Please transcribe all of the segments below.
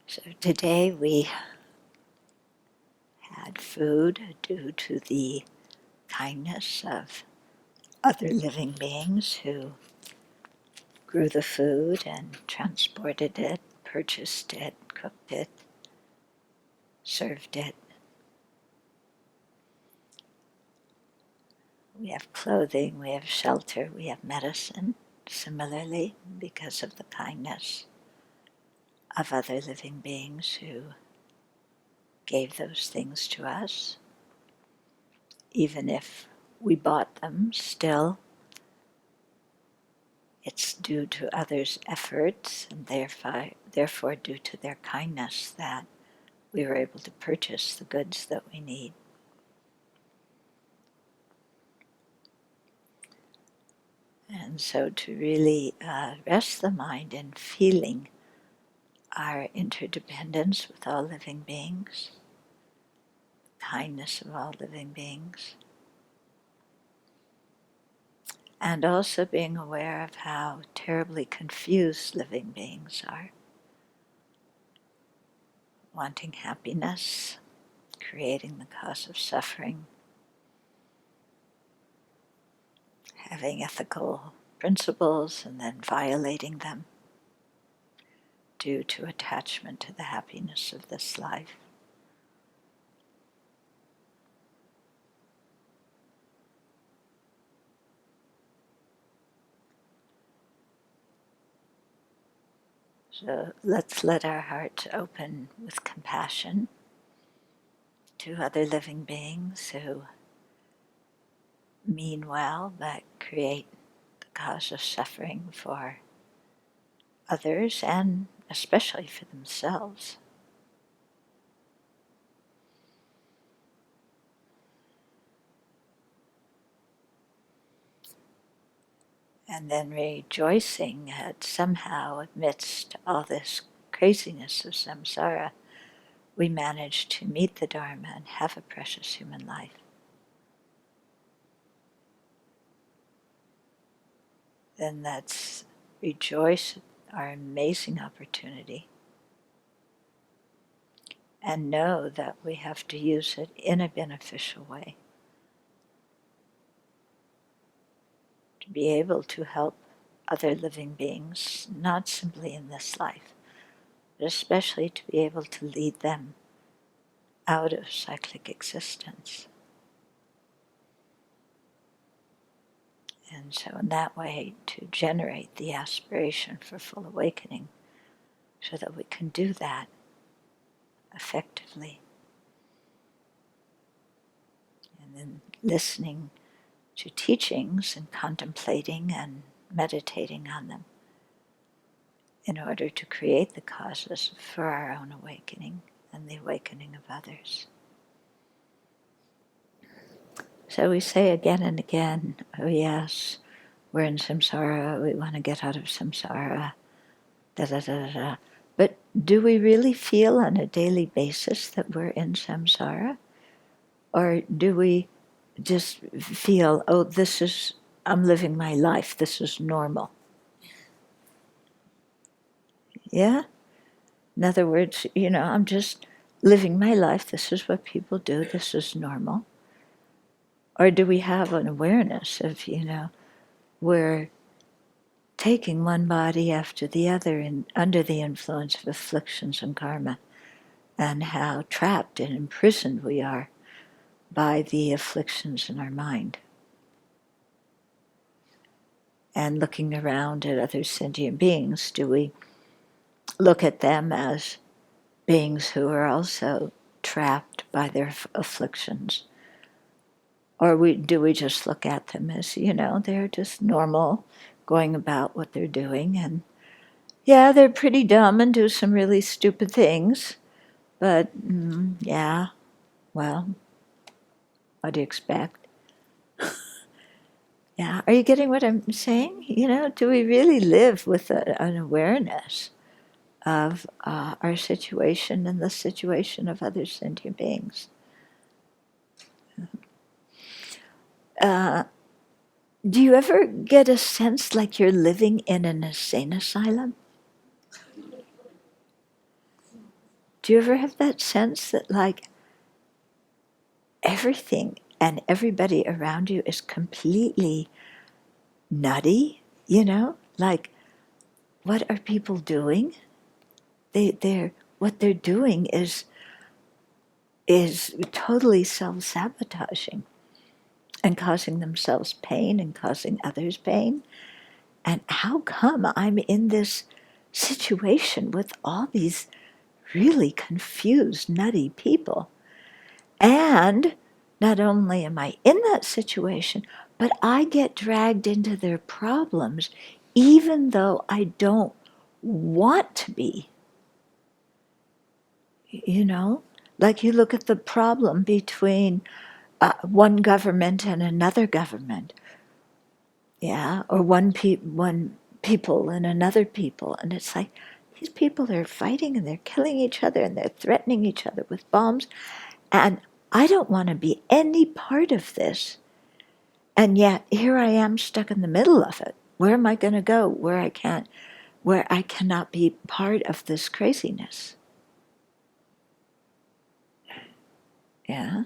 So today we had food due to the kindness of other living beings who grew the food and transported it, purchased it, cooked it, served it. We have clothing, we have shelter, we have medicine, similarly, because of the kindness of other living beings who gave those things to us. Even if we bought them, still it's due to others' efforts and therefore due to their kindness that we were able to purchase the goods that we need. And so to really rest the mind in feeling our interdependence with all living beings, kindness of all living beings, and also being aware of how terribly confused living beings are, wanting happiness, creating the cause of suffering, having ethical principles and then violating them due to attachment to the happiness of this life. So let's let our hearts open with compassion to other living beings who mean well but create the cause of suffering for others and especially for themselves. And then rejoicing that somehow amidst all this craziness of samsara, we manage to meet the Dharma and have a precious human life. Then let's rejoice at our amazing opportunity and know that we have to use it in a beneficial way to be able to help other living beings, not simply in this life, but especially to be able to lead them out of cyclic existence. And so in that way to generate the aspiration for full awakening so that we can do that effectively. And then listening to teachings and contemplating and meditating on them in order to create the causes for our own awakening and the awakening of others. So we say again and again, oh yes, we're in samsara, we want to get out of samsara, da da da da da. But do we really feel on a daily basis that we're in samsara? Or do we just feel, oh, I'm living my life, this is normal? Yeah? In other words, I'm just living my life, this is what people do, this is normal. Or do we have an awareness of, we're taking one body after the other under the influence of afflictions and karma, and how trapped and imprisoned we are by the afflictions in our mind. And looking around at other sentient beings, do we look at them as beings who are also trapped by their afflictions? Or do we just look at them as, they're just normal, going about what they're doing, and yeah, they're pretty dumb and do some really stupid things, but yeah, well, what do you expect? Yeah, are you getting what I'm saying? Do we really live with an awareness of our situation and the situation of other sentient beings? Do you ever get a sense like you're living in an insane asylum? Do you ever have that sense that like everything and everybody around you is completely nutty? Like, what are people doing? What they're doing is totally self-sabotaging and causing themselves pain and causing others pain. And how come I'm in this situation with all these really confused, nutty people? And not only am I in that situation, but I get dragged into their problems even though I don't want to be. Like you look at the problem between one government and another government, yeah, or one people and another people, and it's like these people are fighting and they're killing each other and they're threatening each other with bombs, and I don't want to be any part of this, and yet here I am stuck in the middle of it. Where am I going to go? Where I cannot be part of this craziness. Yeah.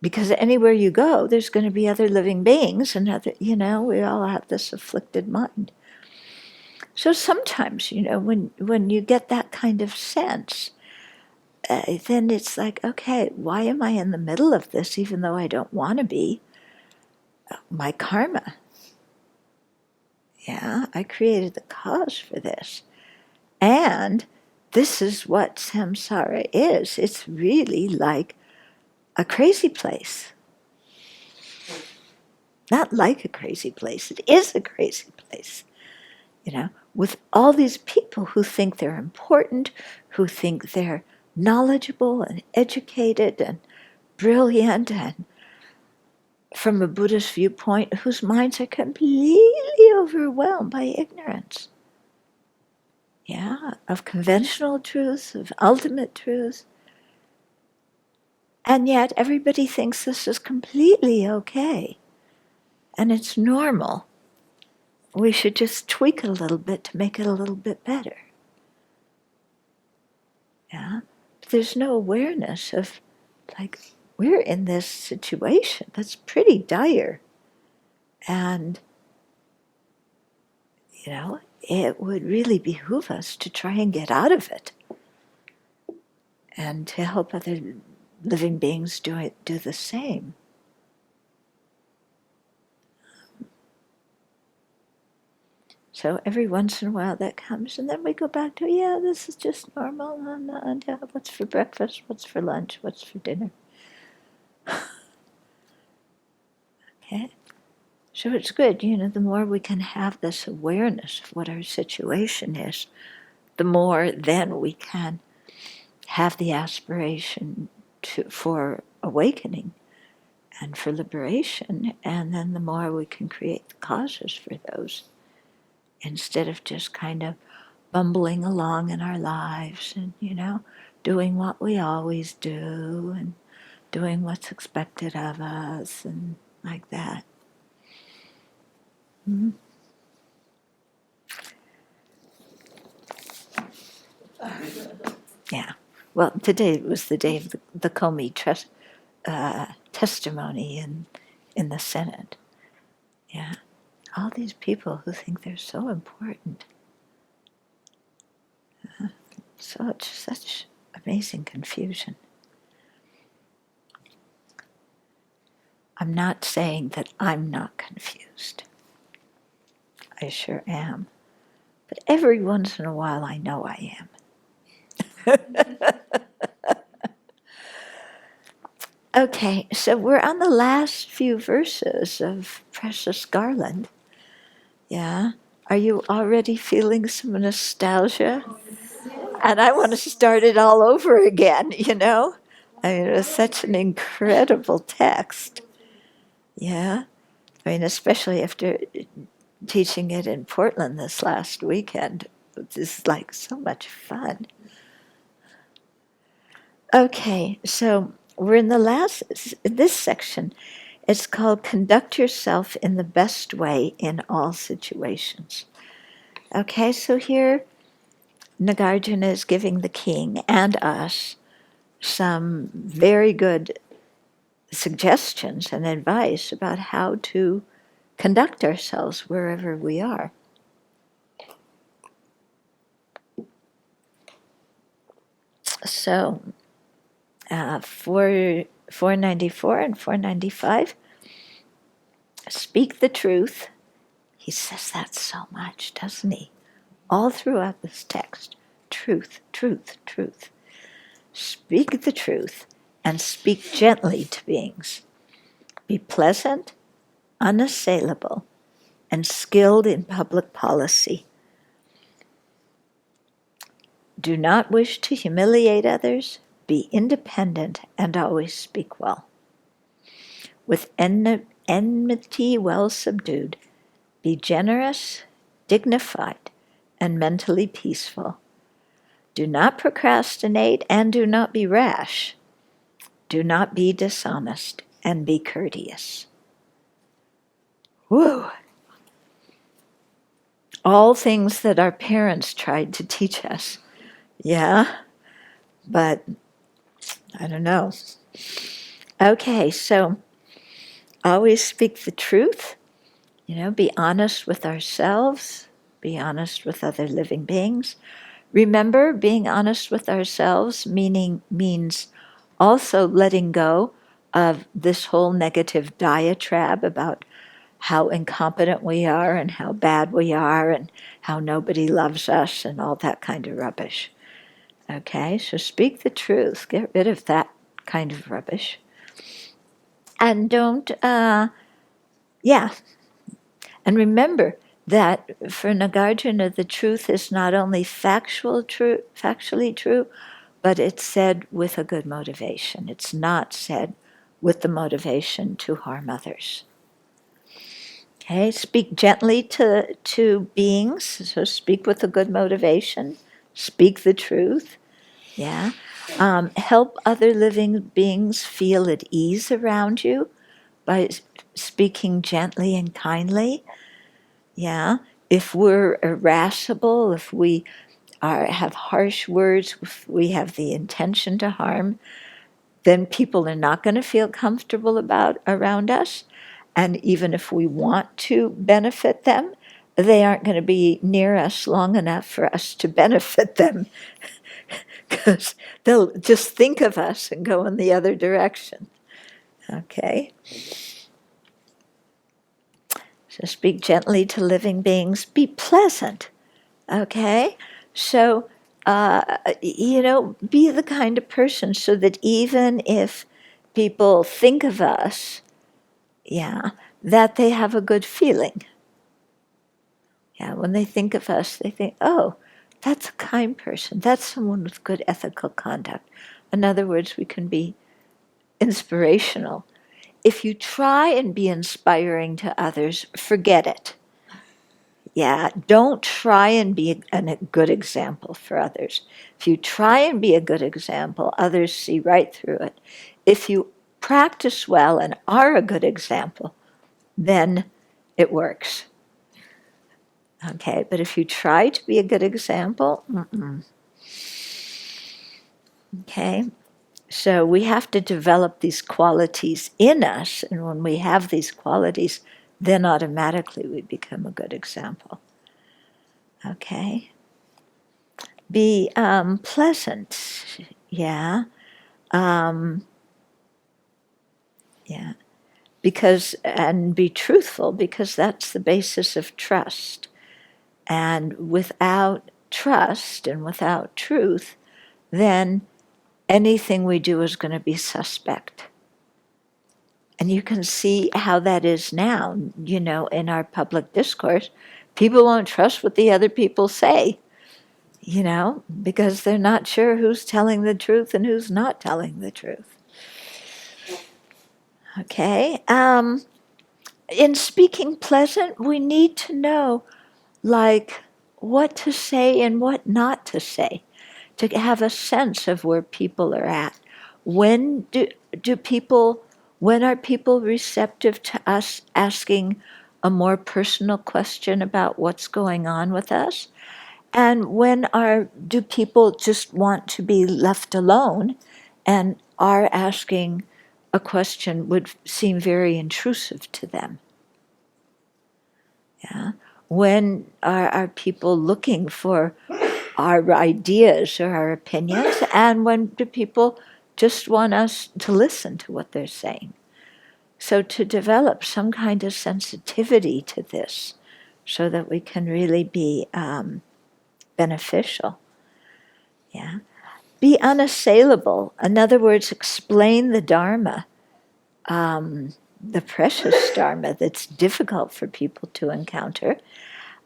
Because anywhere you go, there's going to be other living beings, and we all have this afflicted mind. So sometimes, when you get that kind of sense, then it's like, okay, why am I in the middle of this even though I don't want to be? My karma. Yeah, I created the cause for this. And this is what samsara is. It's really like a crazy place. Not like a crazy place. It is a crazy place. With all these people who think they're important, who think they're knowledgeable and educated and brilliant, and from a Buddhist viewpoint, whose minds are completely overwhelmed by ignorance. Yeah, of conventional truths, of ultimate truths. And yet everybody thinks this is completely okay. And it's normal. We should just tweak it a little bit to make it a little bit better. Yeah? But there's no awareness of, like, we're in this situation that's pretty dire. And, it would really behoove us to try and get out of it. And to help other living beings do the same. So every once in a while that comes, and then we go back to, yeah, this is just normal, and what's for breakfast, what's for lunch, what's for dinner. Okay? So it's good, the more we can have this awareness of what our situation is, the more then we can have the aspiration for awakening and for liberation, and then the more we can create the causes for those, instead of just kind of bumbling along in our lives and, doing what we always do and doing what's expected of us and like that. Mm-hmm. Yeah. Well, today was the day of the Comey testimony in the Senate. Yeah. All these people who think they're so important. Such amazing confusion. I'm not saying that I'm not confused. I sure am. But every once in a while I know I am. Okay, so we're on the last few verses of Precious Garland. Yeah? Are you already feeling some nostalgia? And I want to start it all over again, I mean, it was such an incredible text. Yeah? I mean, especially after teaching it in Portland this last weekend. This is like so much fun. Okay, so we're in this section. It's called Conduct Yourself in the Best Way in All Situations. Okay, so here Nagarjuna is giving the king and us some very good suggestions and advice about how to conduct ourselves wherever we are. So, 494 and 495, speak the truth. He says that so much, doesn't he? All throughout this text. Truth, truth, truth. Speak the truth and speak gently to beings. Be pleasant, unassailable, and skilled in public policy. Do not wish to humiliate others. Be independent and always speak well. With enmity well subdued, be generous, dignified, and mentally peaceful. Do not procrastinate and do not be rash. Do not be dishonest and be courteous. Woo! All things that our parents tried to teach us. Yeah, but I don't know. Okay, so always speak the truth. Be honest with ourselves. Be honest with other living beings. Remember, being honest with ourselves means also letting go of this whole negative diatribe about how incompetent we are and how bad we are and how nobody loves us and all that kind of rubbish. Okay, so speak the truth. Get rid of that kind of rubbish. And don't, and remember that for Nagarjuna, the truth is not only factually true, but it's said with a good motivation. It's not said with the motivation to harm others. Okay, speak gently to beings, so speak with a good motivation. Speak the truth. Yeah. Help other living beings feel at ease around you by speaking gently and kindly. Yeah. If we're irascible, if we have harsh words, if we have the intention to harm, then people are not going to feel comfortable around us. And even if we want to benefit them, they aren't going to be near us long enough for us to benefit them, because they'll just think of us and go in the other direction. Okay? So speak gently to living beings. Be pleasant. Okay? So, be the kind of person so that even if people think of us, that they have a good feeling. Yeah, when they think of us, they think, oh, that's a kind person. That's someone with good ethical conduct. In other words, we can be inspirational. If you try and be inspiring to others, forget it. Yeah, don't try and be a good example for others. If you try and be a good example, others see right through it. If you practice well and are a good example, then it works. Okay, but if you try to be a good example, okay, so we have to develop these qualities in us, and when we have these qualities, then automatically we become a good example. Okay, be pleasant, because, and be truthful, because that's the basis of trust. And without trust and without truth, then anything we do is going to be suspect. And you can see how that is now, in our public discourse. People won't trust what the other people say, because they're not sure who's telling the truth and who's not telling the truth. Okay. In speaking pleasant, we need to know, what to say and what not to say, to have a sense of where people are at. When are people receptive to us asking a more personal question about what's going on with us? And when do people just want to be left alone, and our asking a question would seem very intrusive to them? Yeah. When are people looking for our ideas or our opinions, and when do people just want us to listen to what they're saying? So to develop some kind of sensitivity to this so that we can really be beneficial. Yeah. Be unassailable. In other words, explain the Dharma, the precious Dharma that's difficult for people to encounter,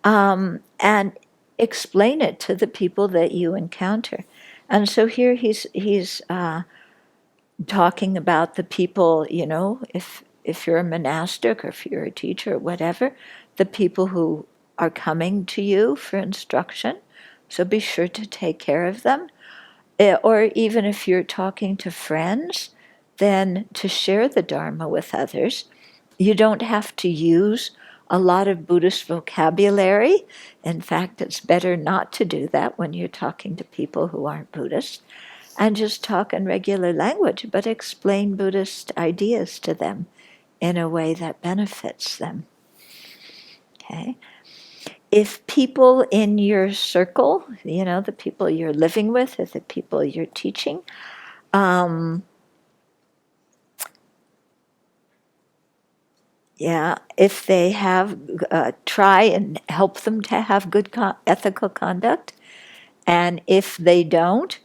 and explain it to the people that you encounter. And so here he's talking about the people, if you're a monastic or if you're a teacher or whatever, the people who are coming to you for instruction. So be sure to take care of them. Or even if you're talking to friends, then to share the Dharma with others. You don't have to use a lot of Buddhist vocabulary. In fact, it's better not to do that when you're talking to people who aren't Buddhist. And just talk in regular language, but explain Buddhist ideas to them in a way that benefits them. Okay? If people in your circle, the people you're living with, or the people you're teaching, if they have, try and help them to have good ethical conduct, and if they don't,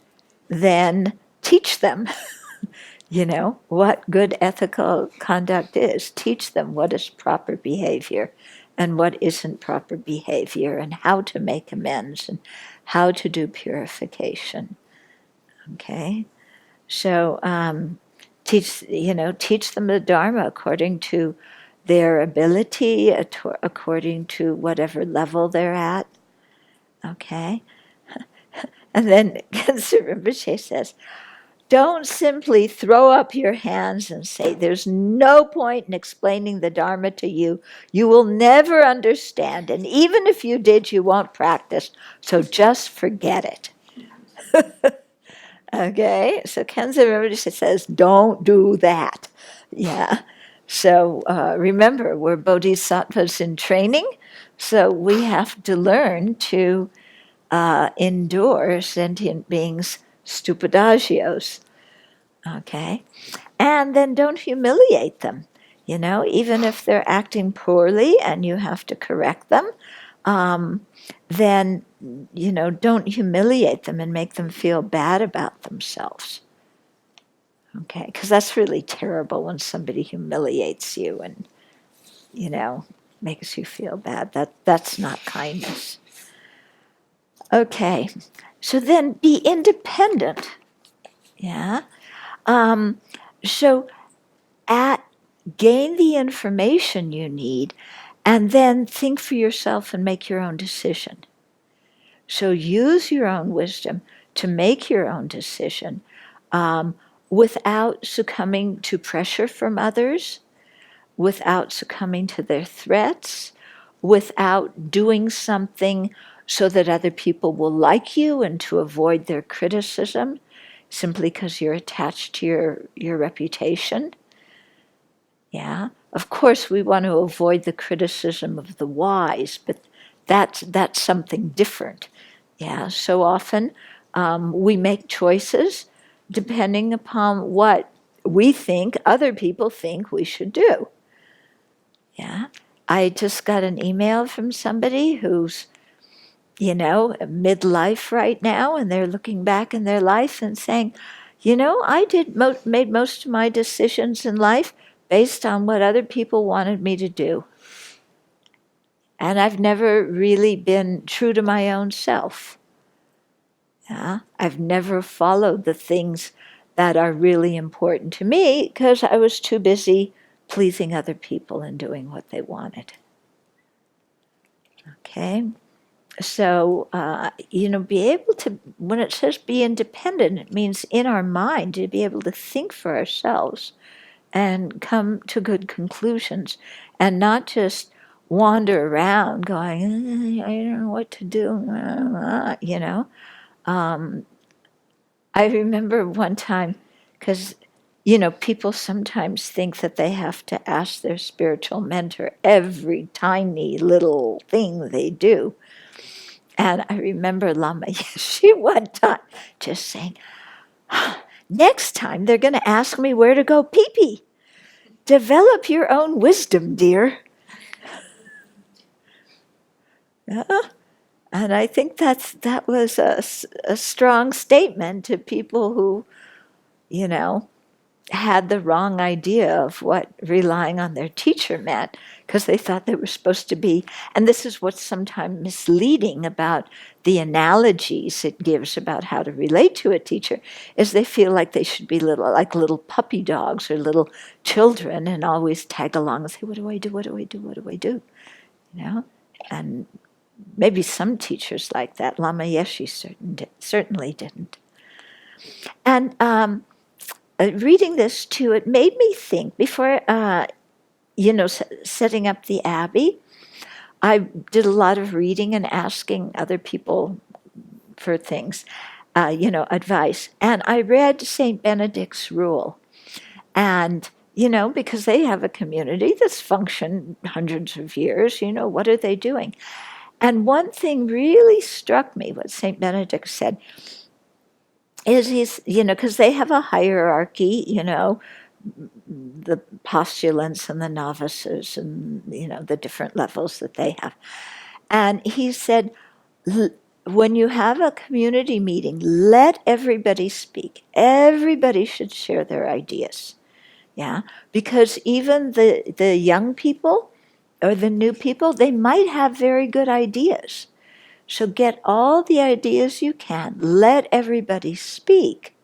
then teach them, what good ethical conduct is. Teach them what is proper behavior and what isn't proper behavior, and how to make amends and how to do purification. Okay? So teach them the Dharma according to their ability, according to whatever level they're at. Okay? And then Khyentse Rinpoche says, don't simply throw up your hands and say, there's no point in explaining the Dharma to you. You will never understand. And even if you did, you won't practice. So just forget it. Okay? So Khyentse Rinpoche says, don't do that. Yeah. So remember, we're bodhisattvas in training. So we have to learn to endure sentient beings' stupidagios. Okay? And then don't humiliate them. Even if they're acting poorly and you have to correct them, then, don't humiliate them and make them feel bad about themselves. Okay? Because that's really terrible when somebody humiliates you and, makes you feel bad. That's not kindness. Okay. So then be independent. Yeah? So gain the information you need, and then think for yourself and make your own decision. So use your own wisdom to make your own decision without succumbing to pressure from others, without succumbing to their threats, without doing something so that other people will like you and to avoid their criticism, simply because you're attached to your reputation. Yeah, of course we want to avoid the criticism of the wise, but that's something different. Yeah, so often we make choices depending upon what we think other people think we should do. Yeah, I just got an email from somebody who's midlife right now, and they're looking back in their life and saying, I made most of my decisions in life based on what other people wanted me to do. And I've never really been true to my own self. Yeah? I've never followed the things that are really important to me because I was too busy pleasing other people and doing what they wanted. Okay? So, be able to, when it says be independent, it means in our mind to be able to think for ourselves and come to good conclusions, and not just wander around going, I don't know what to do, I remember one time, because, people sometimes think that they have to ask their spiritual mentor every tiny little thing they do. And I remember Lama Yeshe one time just saying, next time they're going to ask me where to go pee-pee. Develop your own wisdom, dear. Yeah. And I think that was a strong statement to people who, had the wrong idea of what relying on their teacher meant, because they thought they were supposed to be, and this is what's sometimes misleading about the analogies it gives about how to relate to a teacher, is they feel like they should be little puppy dogs or little children and always tag along and say, what do I do, what do I do, what do I do? And maybe some teachers like that. Lama Yeshe certainly didn't. And reading this too, it made me think, before, setting up the Abbey, I did a lot of reading and asking other people for things, advice. And I read St. Benedict's rule. And, because they have a community that's functioned hundreds of years, what are they doing? And one thing really struck me, what St. Benedict said, is because they have a hierarchy, the postulants and the novices and, the different levels that they have. And he said, when you have a community meeting, let everybody speak. Everybody should share their ideas. Yeah, because even the young people or the new people, they might have very good ideas. So get all the ideas you can, let everybody speak,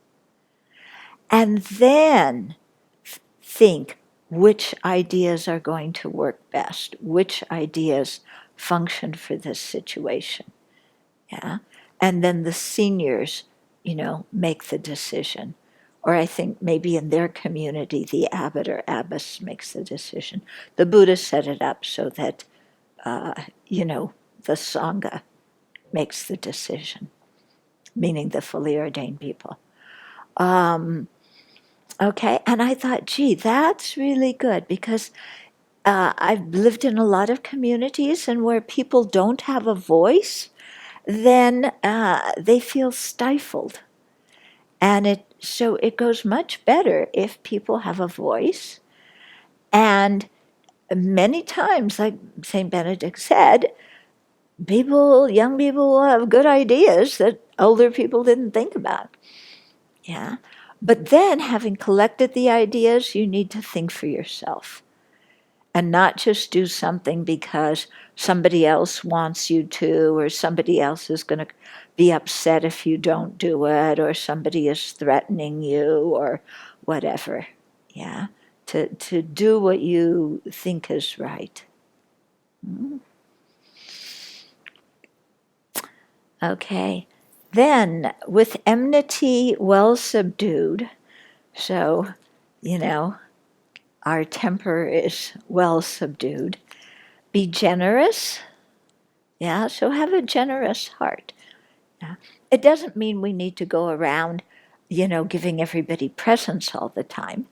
and then think which ideas are going to work best, which ideas function for this situation. Yeah, and then the seniors, make the decision. Or I think maybe in their community, the abbot or abbess makes the decision. The Buddha set it up so that, the Sangha makes the decision, meaning the fully ordained people. Okay, and I thought, gee, that's really good, because I've lived in a lot of communities, and where people don't have a voice, then they feel stifled. And so it goes much better if people have a voice. And many times, like St. Benedict said, young people will have good ideas that older people didn't think about. Yeah. But then, having collected the ideas, you need to think for yourself. And not just do something because somebody else wants you to, or somebody else is going to be upset if you don't do it, or somebody is threatening you, or whatever. Yeah, to do what you think is right. Okay, then with enmity well subdued, so, our temper is well subdued. Be generous. Yeah, so have a generous heart. Yeah. It doesn't mean we need to go around, giving everybody presents all the time.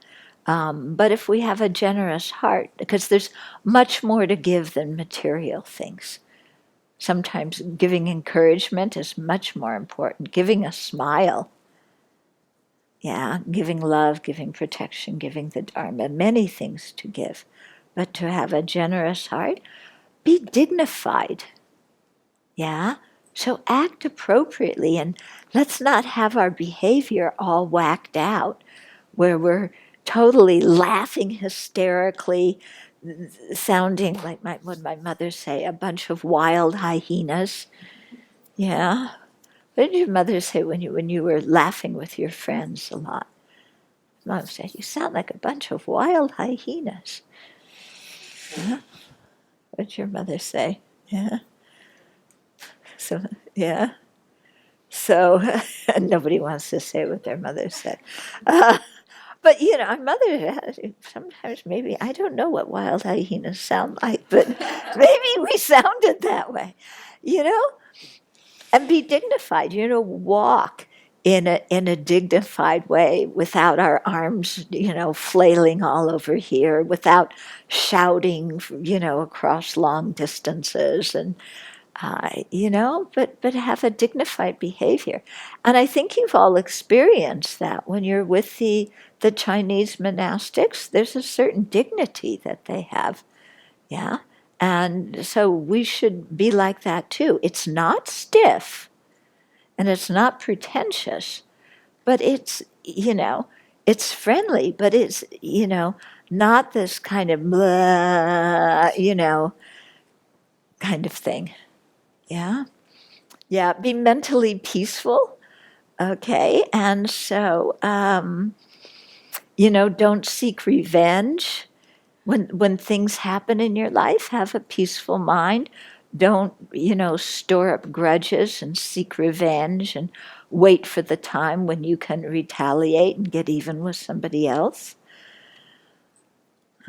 But if we have a generous heart, because there's much more to give than material things. Sometimes giving encouragement is much more important. Giving a smile. Yeah, giving love, giving protection, giving the Dharma, many things to give. But to have a generous heart, be dignified. Yeah, so act appropriately, and let's not have our behavior all whacked out, where we're totally laughing hysterically, sounding like what my mother say, a bunch of wild hyenas. Yeah. What did your mother say when you were laughing with your friends a lot? Mom said, you sound like a bunch of wild hyenas. Yeah. What did your mother say? Yeah. So, yeah. So, nobody wants to say what their mother said. But, our mother, sometimes maybe, I don't know what wild hyenas sound like, but maybe we sounded that way, you know? And be dignified, walk in a dignified way without our arms, flailing all over here, without shouting, across long distances, and but have a dignified behavior. And I think you've all experienced that when you're with the Chinese monastics. There's a certain dignity that they have, yeah. And so we should be like that too. It's not stiff and it's not pretentious, but it's friendly, but it's, not this kind of blah, kind of thing. Yeah. Yeah. Be mentally peaceful. Okay. And so, don't seek revenge. When things happen in your life, have a peaceful mind. Don't, store up grudges and seek revenge and wait for the time when you can retaliate and get even with somebody else.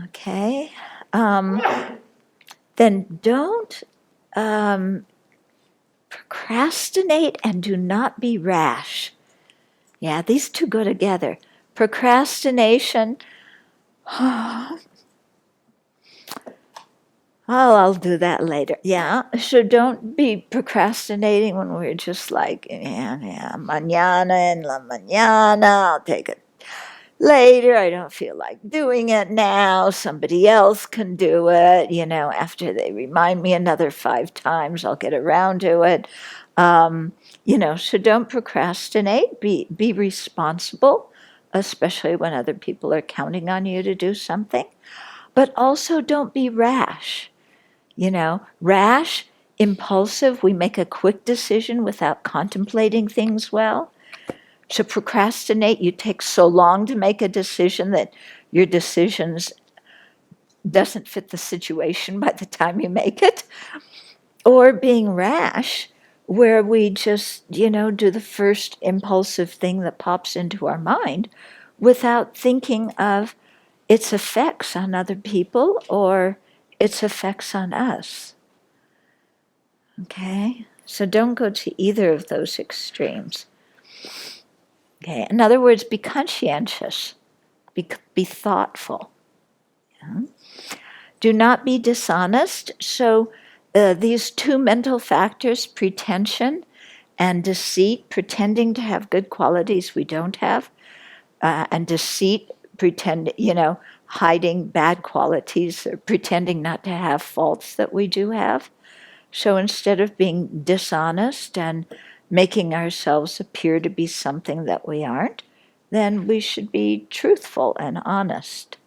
Okay. Then don't procrastinate and do not be rash. Yeah, these two go together. Procrastination. Oh, I'll do that later. Yeah, so don't be procrastinating when we're just like, yeah, mañana en la mañana, I'll take it later. I don't feel like doing it now. Somebody else can do it. After they remind me another 5 times, I'll get around to it. So don't procrastinate. Be responsible, especially when other people are counting on you to do something. But also don't be rash. Rash, impulsive, we make a quick decision without contemplating things well. To procrastinate, you take so long to make a decision that your decisions doesn't fit the situation by the time you make it. Or being rash, where we just, do the first impulsive thing that pops into our mind without thinking of its effects on other people or its effects on us. Okay? So don't go to either of those extremes. Okay? In other words, be conscientious. Be thoughtful. Yeah? Do not be dishonest. So these two mental factors, pretension and deceit, pretending to have good qualities we don't have, and deceit, hiding bad qualities, or pretending not to have faults that we do have. So instead of being dishonest and making ourselves appear to be something that we aren't, then we should be truthful and honest.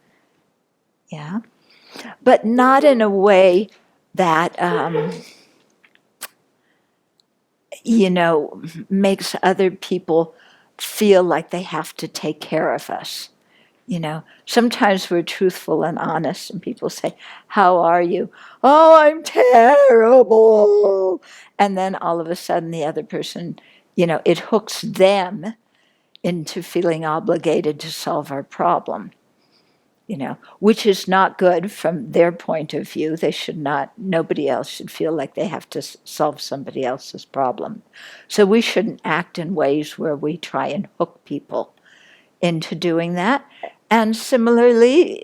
Yeah? But not in a way that, makes other people feel like they have to take care of us. Sometimes we're truthful and honest, and people say, "How are you?" "Oh, I'm terrible." And then all of a sudden, the other person, it hooks them into feeling obligated to solve our problem, which is not good from their point of view. Nobody else should feel like they have to solve somebody else's problem. So we shouldn't act in ways where we try and hook people into doing that. And similarly,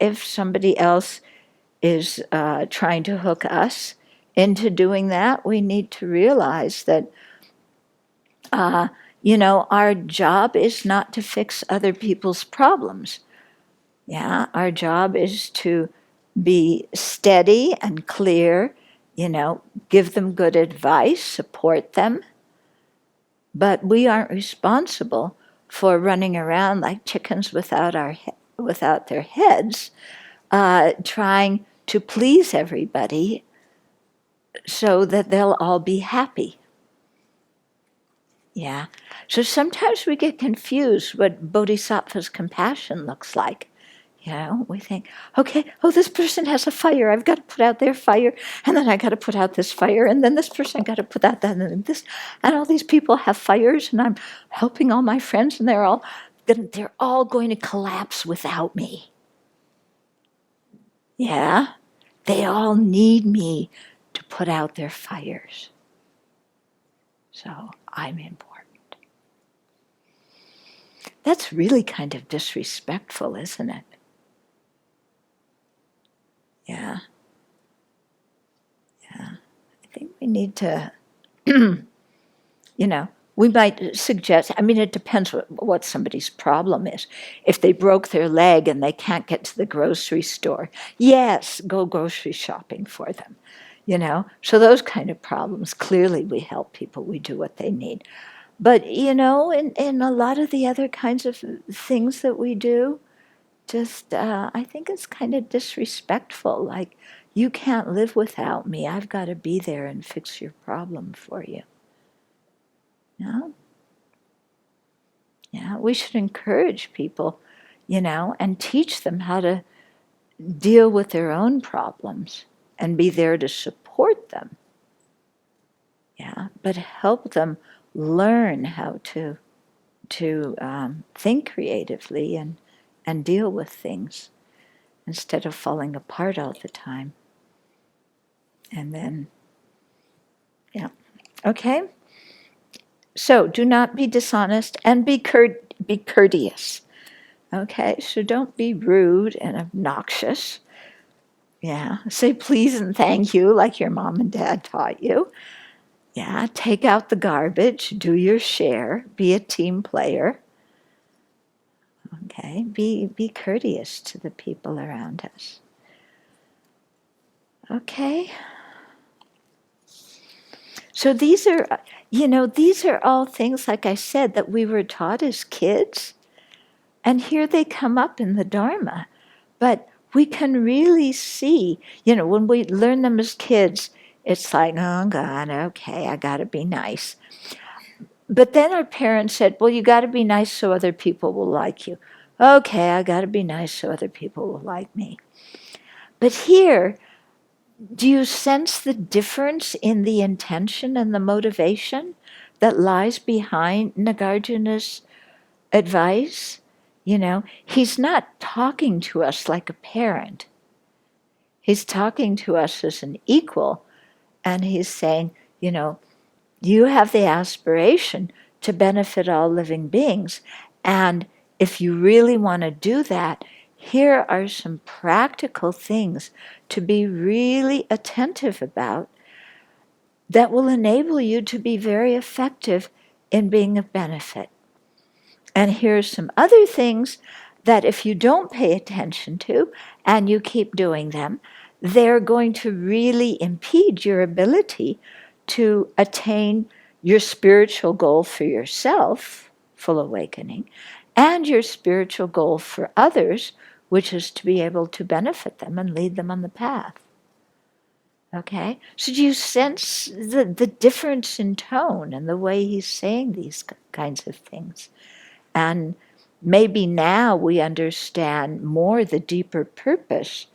if somebody else is trying to hook us into doing that, we need to realize that, our job is not to fix other people's problems. Yeah, our job is to be steady and clear, give them good advice, support them. But we aren't responsible for running around like chickens without their heads, trying to please everybody so that they'll all be happy. Yeah. So sometimes we get confused what Bodhisattva's compassion looks like. We think, okay, this person has a fire. I've got to put out their fire, and then I got to put out this fire, and then this person I got to put out that, and this, and all these people have fires, and I'm helping all my friends, and they're all they're all going to collapse without me. Yeah? They all need me to put out their fires. So I'm important. That's really kind of disrespectful, isn't it? Yeah. Yeah. I think we need to, we might suggest, it depends what somebody's problem is. If they broke their leg and they can't get to the grocery store, yes, go grocery shopping for them. So those kind of problems, clearly we help people, we do what they need. But, in a lot of the other kinds of things that we do, just, I think it's kind of disrespectful. Like, you can't live without me. I've got to be there and fix your problem for you. No? Yeah, we should encourage people, and teach them how to deal with their own problems and be there to support them. Yeah, but help them learn how to think creatively and deal with things instead of falling apart all the time. And then, yeah, okay. So do not be dishonest and be courteous. Okay, so don't be rude and obnoxious. Yeah, say please and thank you like your mom and dad taught you. Yeah, take out the garbage, do your share, be a team player. Okay, be courteous to the people around us. Okay. So these are all things, like I said, that we were taught as kids. And here they come up in the Dharma. But we can really see, when we learn them as kids, it's like, oh God, okay, I got to be nice. But then our parents said, well, you got to be nice so other people will like you. Okay, I got to be nice so other people will like me. But here, do you sense the difference in the intention and the motivation that lies behind Nagarjuna's advice? He's not talking to us like a parent. He's talking to us as an equal, and he's saying, you have the aspiration to benefit all living beings, and if you really want to do that, here are some practical things to be really attentive about that will enable you to be very effective in being of benefit. And here's some other things that if you don't pay attention to and you keep doing them, they're going to really impede your ability to attain your spiritual goal for yourself, full awakening, and your spiritual goal for others, which is to be able to benefit them and lead them on the path. Okay? So do you sense the difference in tone and the way he's saying these kinds of things? And maybe now we understand more the deeper purpose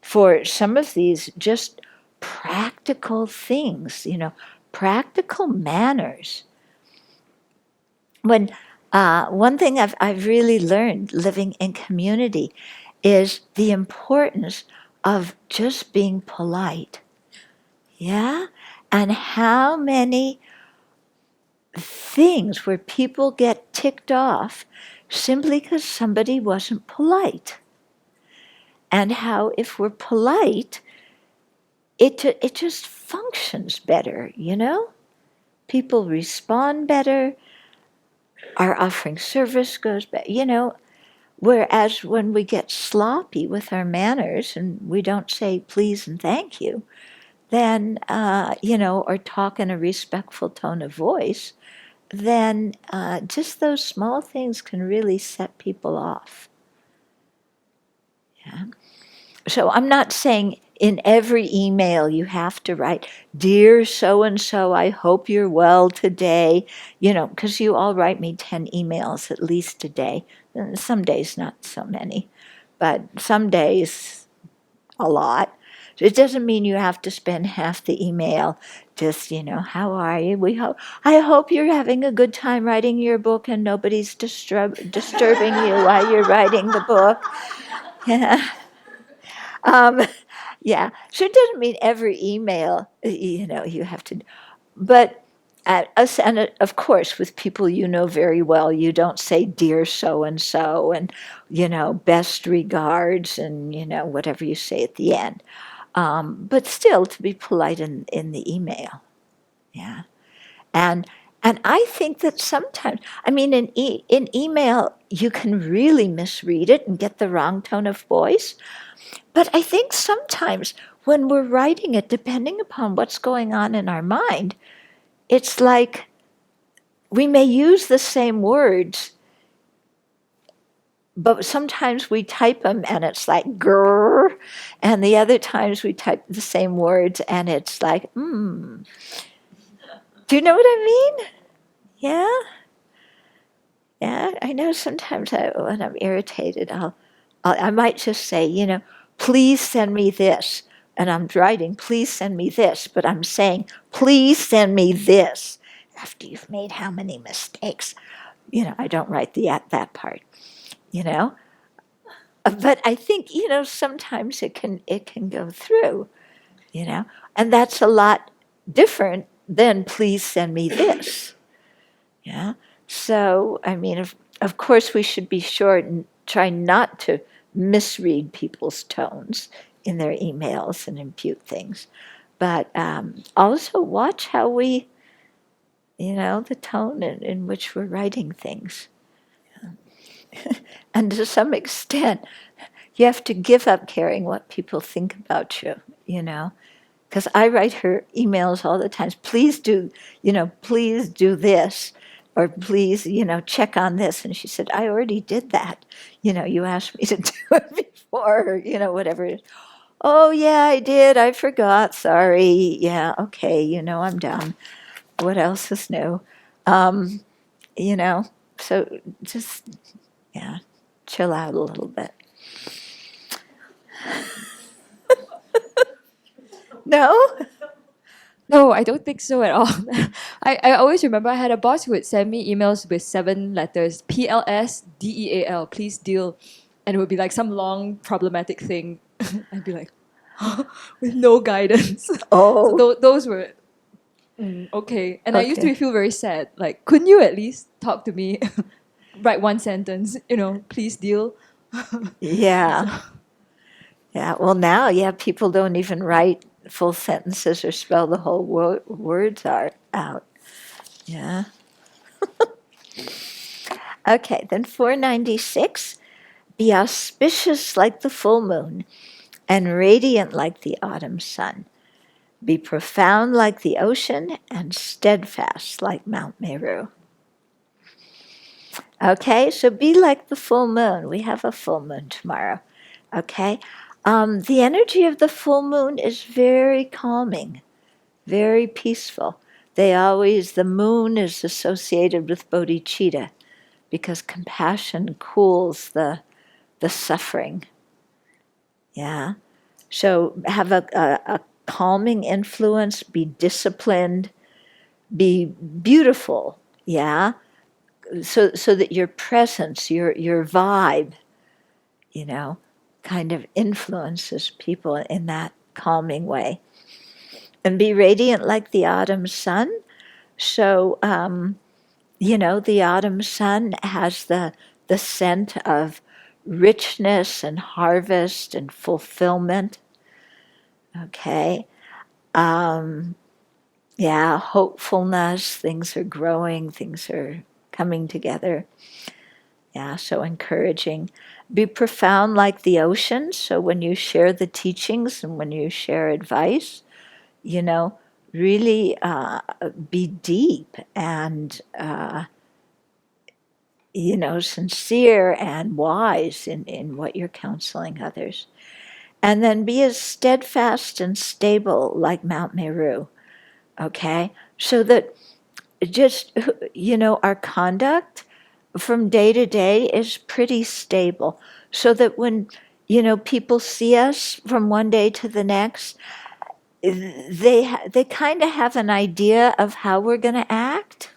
for some of these just practical things, practical manners. When one thing I've really learned living in community is the importance of just being polite. Yeah? And how many things where people get ticked off simply because somebody wasn't polite. And how if we're polite, it just functions better, People respond better, our offering service goes better, Whereas when we get sloppy with our manners and we don't say please and thank you, then, or talk in a respectful tone of voice, then just those small things can really set people off. Yeah. So I'm not saying in every email you have to write, "Dear so-and-so, I hope you're well today," because you all write me 10 emails at least a day. Some days not so many, but some days a lot. It doesn't mean you have to spend half the email just, how are you? I hope you're having a good time writing your book and nobody's disturbing you while you're writing the book. Yeah. Yeah. So it doesn't mean every email, you have to, but us, and of course, with people you know very well, you don't say "dear so and so" and best regards and whatever you say at the end. But still, to be polite in the email, yeah. And I think that sometimes, I mean, in email, you can really misread it and get the wrong tone of voice. But I think sometimes when we're writing it, depending upon what's going on in our mind, it's like we may use the same words, but sometimes we type them and it's like grrr, and the other times we type the same words and it's like Do you know what I mean? Yeah, yeah. I know sometimes when I'm irritated, I might just say, please send me this, and I'm writing, please send me this, but I'm saying, please send me this after you've made how many mistakes. I don't write that part. But I think sometimes it can go through. And that's a lot different than please send me this. Yeah. So I mean, of course, we should be sure and try not to misread people's tones in their emails and impute things, but also watch how we, the tone in which we're writing things. And to some extent, you have to give up caring what people think about you, Because I write her emails all the time. Please do this, or please, check on this. And she said, I already did that. You asked me to do it before, or, whatever it is. Oh, yeah, I did. I forgot. Sorry. Yeah, okay, I'm done. What else is new? Um, so just, yeah, chill out a little bit. No? No, I don't think so at all. I always remember I had a boss who would send me emails with 7 letters, PLSDEAL, please deal. And it would be like some long problematic thing. I'd be like, with no guidance. So Oh, those were, okay. And I used to okay. feel very sad. Like, couldn't you at least talk to me? Write one sentence, please deal. Yeah. Yeah. Well, now, yeah, people don't even write full sentences or spell the whole words out. Yeah. Okay. Then 496. Be auspicious like the full moon and radiant like the autumn sun. Be profound like the ocean and steadfast like Mount Meru. Okay, so be like the full moon. We have a full moon tomorrow. Okay, the energy of the full moon is very calming, very peaceful. The moon is associated with bodhicitta because compassion cools the suffering. Yeah, so have a calming influence, be disciplined, be beautiful. Yeah, so that your presence, your vibe, kind of influences people in that calming way. And be radiant like the autumn sun. So, the autumn sun has the scent of richness and harvest and fulfillment. Okay. Yeah, hopefulness, things are growing, things are coming together. Yeah, so encouraging. Be profound like the ocean. So when you share the teachings and when you share advice, really be deep and, sincere and wise in what you're counseling others. And then be as steadfast and stable like Mount Meru. Okay? So that just, our conduct from day to day is pretty stable. So that when, people see us from one day to the next. They kind of have an idea of how we're going to act.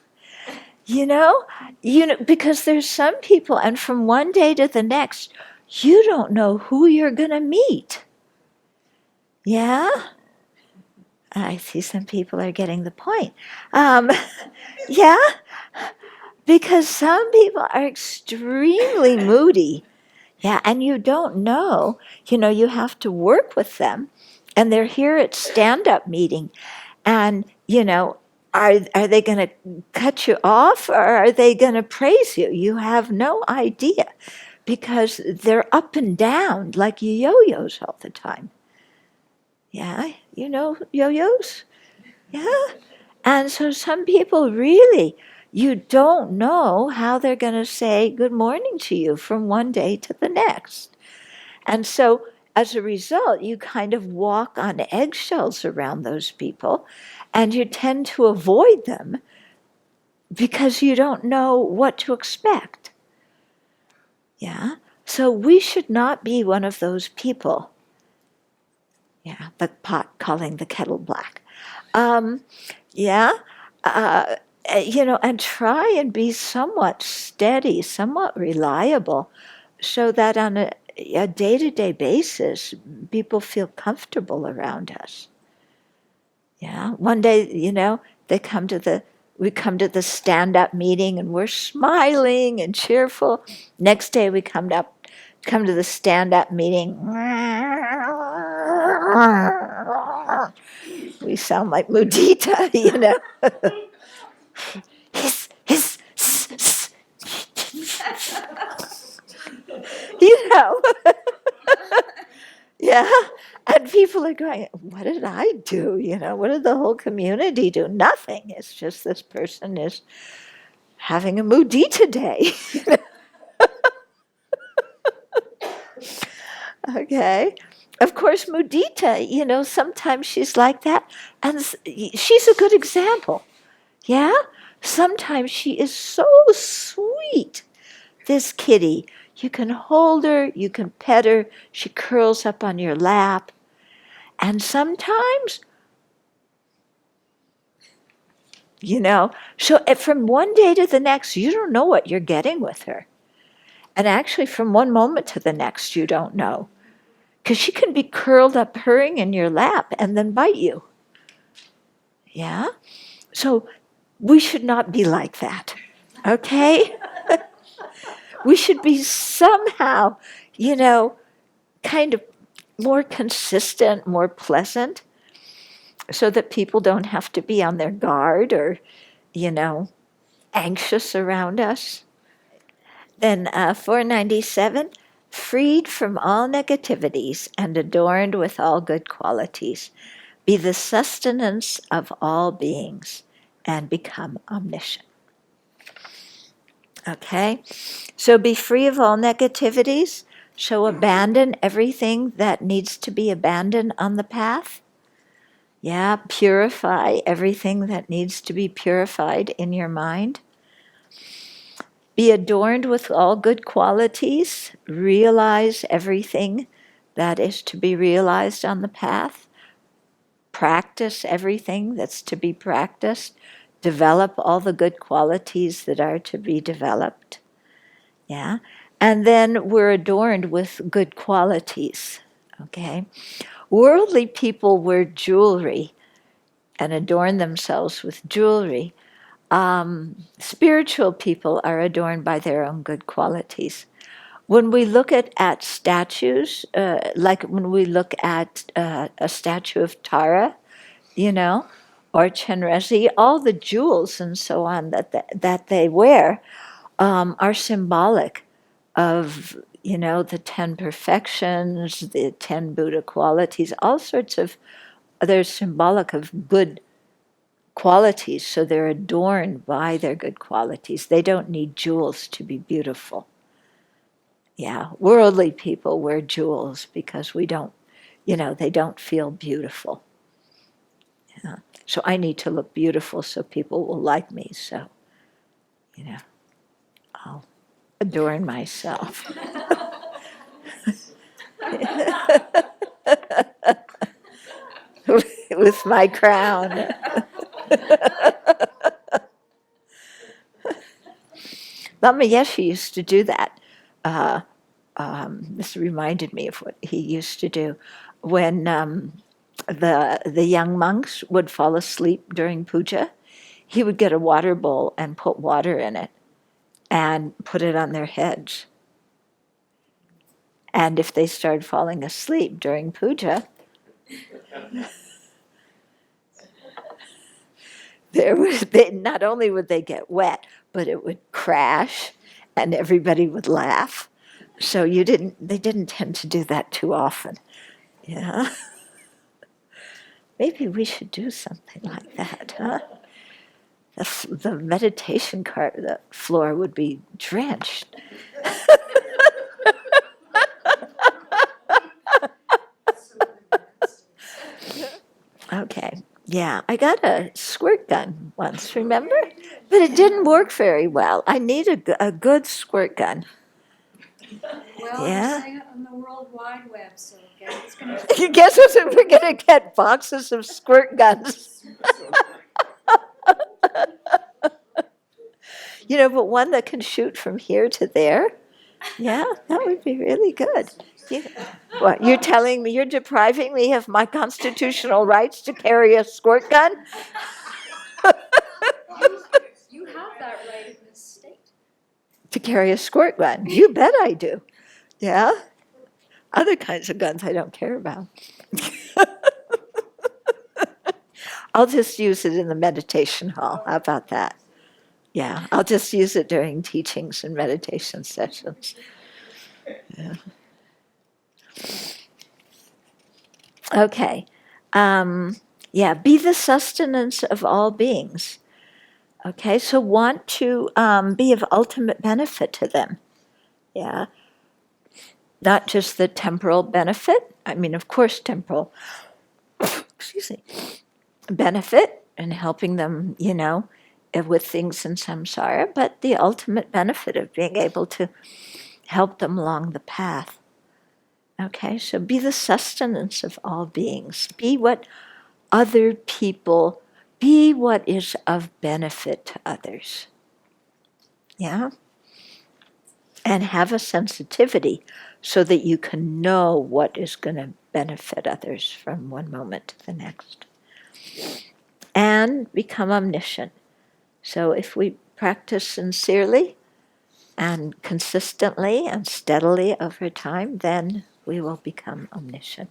Because there's some people, and from one day to the next, you don't know who you're going to meet. Yeah? I see some people are getting the point. Yeah? Because some people are extremely moody. Yeah, and you don't know. You have to work with them. And they're here at stand-up meeting. And, are they going to cut you off or are they going to praise you? You have no idea because they're up and down like yo-yos all the time. Yeah, yo-yos? Yeah. And so some people really, you don't know how they're going to say good morning to you from one day to the next. And so as a result, you kind of walk on eggshells around those people and you tend to avoid them because you don't know what to expect. Yeah? So we should not be one of those people. Yeah, the pot calling the kettle black. Yeah? And try and be somewhat steady, somewhat reliable, so that on a day-to-day basis, people feel comfortable around us. Yeah. One day, we come to the stand-up meeting and we're smiling and cheerful. Next day we come to the stand-up meeting. We sound like mudita, His, Yeah. And people are going, what did I do? What did the whole community do? Nothing. It's just this person is having a mudita day. Okay. Of course, mudita, sometimes she's like that. And she's a good example. Yeah? Sometimes she is so sweet, this kitty. You can hold her, you can pet her, she curls up on your lap. And sometimes, so from one day to the next, you don't know what you're getting with her. And actually, from one moment to the next, you don't know. Because she can be curled up, purring in your lap, and then bite you. Yeah? So we should not be like that. Okay? We should be somehow, kind of more consistent, more pleasant, so that people don't have to be on their guard or, anxious around us. Then 497, freed from all negativities and adorned with all good qualities, be the sustenance of all beings and become omniscient. Okay, so be free of all negativities. So abandon everything that needs to be abandoned on the path. Yeah, purify everything that needs to be purified in your mind. Be adorned with all good qualities. Realize everything that is to be realized on the path. Practice everything that's to be practiced. Develop all the good qualities that are to be developed. Yeah. And then we're adorned with good qualities. Okay. Worldly people wear jewelry and adorn themselves with jewelry. Spiritual people are adorned by their own good qualities. When we look at statues, like when we look at a statue of Tara, or Chenrezig, all the jewels and so on that they wear are symbolic of, the 10 perfections, the 10 Buddha qualities, all sorts of, they're symbolic of good qualities, so they're adorned by their good qualities. They don't need jewels to be beautiful. Yeah, worldly people wear jewels because we don't, they don't feel beautiful. Yeah. So I need to look beautiful so people will like me. So, I'll adorn myself. With my crown. Lama Yeshe used to do that. This reminded me of what he used to do when the young monks would fall asleep during puja. He would get a water bowl and put water in it and put it on their heads. And if they started falling asleep during puja, not only would they get wet, but it would crash and everybody would laugh. So they didn't tend to do that too often. Yeah. Maybe we should do something like that, huh? The meditation the floor would be drenched. Okay. Yeah, I got a squirt gun once, remember? But it didn't work very well. I need a good squirt gun. Well, Yeah. you're saying it on the World Wide Web, so it's going You guess what? We're going to get boxes of squirt guns. But one that can shoot from here to there. Yeah, that would be really good. What, you're telling me, you're depriving me of my constitutional rights to carry a squirt gun? You have that right in this state. To carry a squirt gun? You bet I do. Yeah? Other kinds of guns I don't care about. I'll just use it in the meditation hall. How about that? Yeah, I'll just use it during teachings and meditation sessions. Yeah. Okay. Be the sustenance of all beings. Okay, so want to be of ultimate benefit to them. Yeah. Not just the temporal benefit. I mean, of course, temporal benefit and helping them, with things in samsara, but the ultimate benefit of being able to help them along the path. Okay, so be the sustenance of all beings. Be what is of benefit to others. Yeah? And have a sensitivity so that you can know what is going to benefit others from one moment to the next. And become omniscient. So if we practice sincerely and consistently and steadily over time, then we will become omniscient.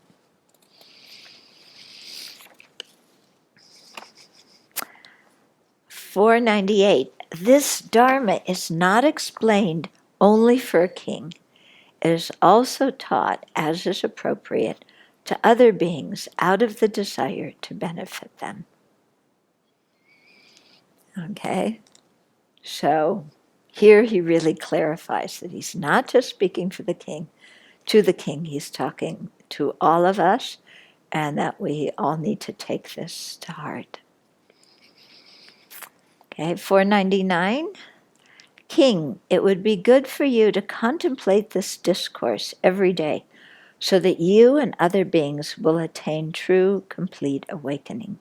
.498. This Dharma is not explained only for a king. It is also taught, as is appropriate, to other beings out of the desire to benefit them. Okay? So here he really clarifies that he's not just speaking to the king, he's talking to all of us, and that we all need to take this to heart. Okay, .499. King, it would be good for you to contemplate this discourse every day so that you and other beings will attain true, complete awakening.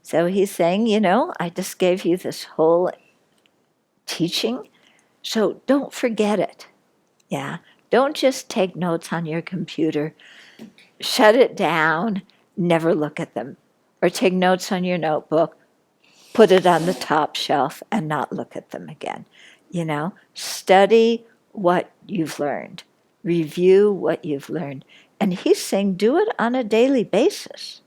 So he's saying, I just gave you this whole teaching, so don't forget it. Yeah, don't just take notes on your computer, shut it down, never look at them, or take notes on your notebook, put it on the top shelf and not look at them again. Study what you've learned, review what you've learned. And he's saying do it on a daily basis.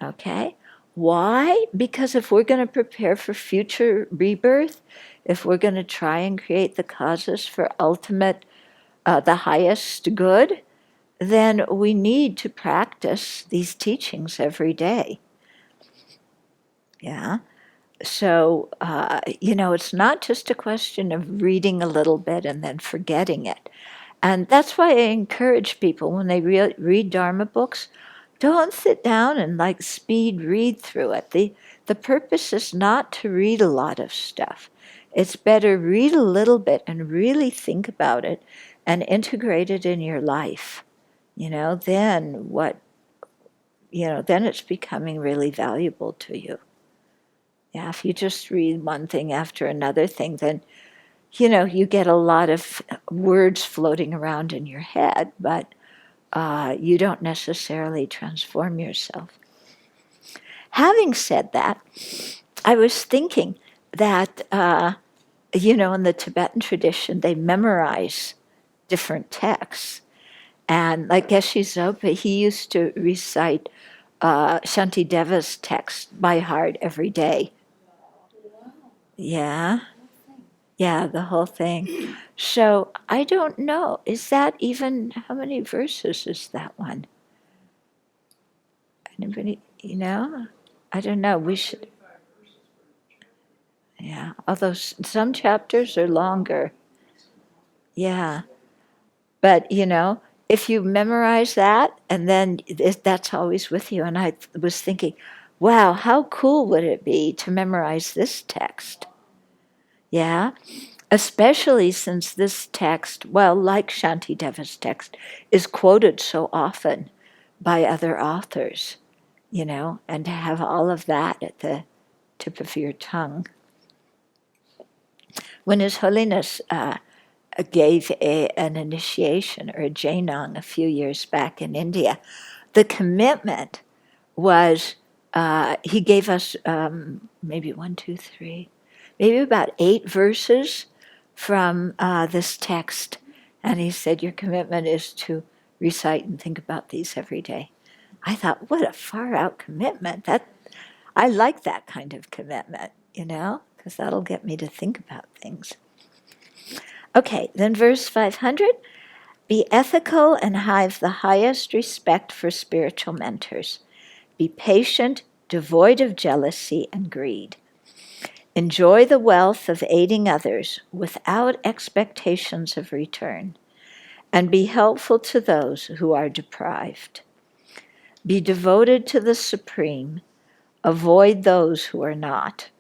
Okay? Why? Because if we're going to prepare for future rebirth, if we're going to try and create the causes for ultimate, the highest good, then we need to practice these teachings every day. Yeah? So, it's not just a question of reading a little bit and then forgetting it. And that's why I encourage people when they read Dharma books, don't sit down and speed read through it. The purpose is not to read a lot of stuff. It's better read a little bit and really think about it and integrate it in your life, then then it's becoming really valuable to you. Yeah, if you just read one thing after another thing, then, you get a lot of words floating around in your head, but you don't necessarily transform yourself. Having said that, I was thinking that, in the Tibetan tradition, they memorize different texts. And like Geshe Zopa, he used to recite Shantideva's text by heart every day. Yeah. Yeah, the whole thing. So I don't know. Is that even, how many verses is that one? Anybody, I don't know. We should. Yeah, although some chapters are longer. Yeah. But, if you memorize that, and then that's always with you. And I was thinking, wow, how cool would it be to memorize this text? Yeah, especially since this text, well, like Shantideva's text, is quoted so often by other authors, and to have all of that at the tip of your tongue. When His Holiness gave an initiation or a Jainang a few years back in India, the commitment was he gave us maybe maybe about 8 verses from this text. And he said, your commitment is to recite and think about these every day. I thought, what a far out commitment. I like that kind of commitment, because that'll get me to think about things. Okay, then verse 500. Be ethical and have the highest respect for spiritual mentors. Be patient, devoid of jealousy and greed. Enjoy the wealth of aiding others without expectations of return, and be helpful to those who are deprived. Be devoted to the Supreme, avoid those who are not,